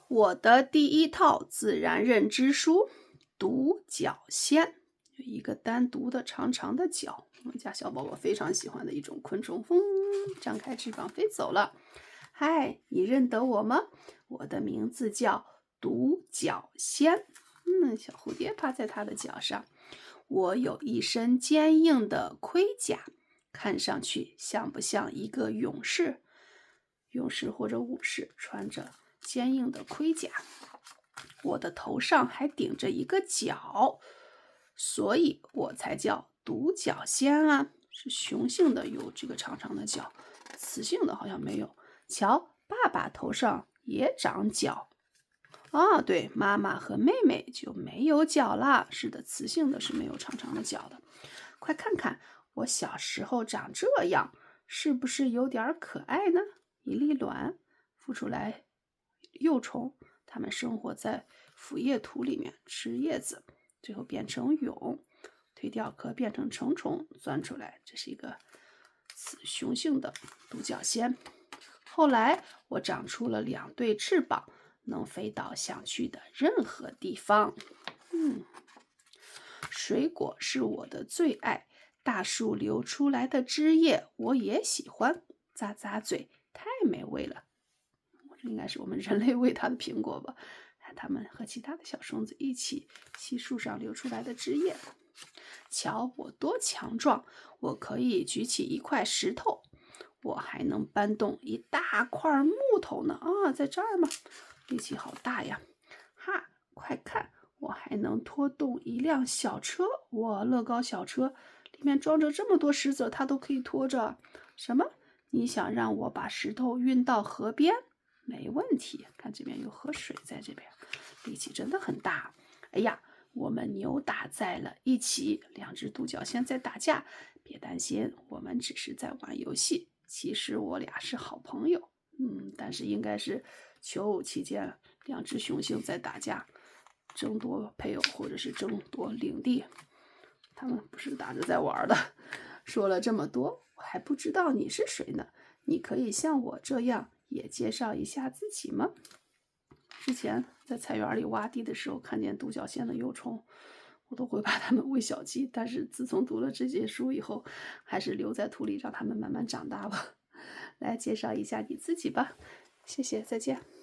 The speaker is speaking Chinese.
我的第一套自然认知书，独角仙，有一个单独的长长的角，我们家小宝宝非常喜欢的一种昆虫，风张开翅膀飞走了。嗨，你认得我吗？我的名字叫独角仙。小蝴蝶趴在它的脚上。我有一身坚硬的盔甲，看上去像不像一个勇士？勇士或者武士穿着坚硬的盔甲，我的头上还顶着一个角，所以我才叫独角仙啊。是雄性的有这个长长的角，雌性的好像没有。瞧，爸爸头上也长角。对，妈妈和妹妹就没有角了。是的，雌性的是没有长长的角的。快看看，我小时候长这样，是不是有点可爱呢？一粒卵孵出来幼虫，它们生活在腐叶土里面，吃叶子，最后变成蛹，蜕掉壳变成成虫，钻出来。这是一个雄性的独角仙。后来我长出了2对翅膀，能飞到想去的任何地方。水果是我的最爱，大树流出来的汁液我也喜欢，咂咂嘴，太美味了。这应该是我们人类喂它的苹果吧？它们和其他的小虫子一起吸树上流出来的汁液。瞧我多强壮，我可以举起一块石头，我还能搬动一大块木头呢。在这儿吗？力气好大呀！哈，快看，我还能拖动一辆小车。哇，乐高小车里面装着这么多石子，它都可以拖着。什么？你想让我把石头运到河边？没问题。看这边有河水在这边，力气真的很大。哎呀，我们扭打在了一起，2只独角仙在打架。别担心，我们只是在玩游戏。其实我俩是好朋友。但是应该是求偶期间，2只雄性在打架，争夺配偶或者是争夺领地。他们不是打着在玩的。说了这么多，我还不知道你是谁呢。你可以像我这样也介绍一下自己吗？之前在菜园里挖地的时候，看见独角仙的幼虫，我都会把它们喂小鸡。但是自从读了这些书以后，还是留在土里，让它们慢慢长大吧。来介绍一下你自己吧。谢谢，再见。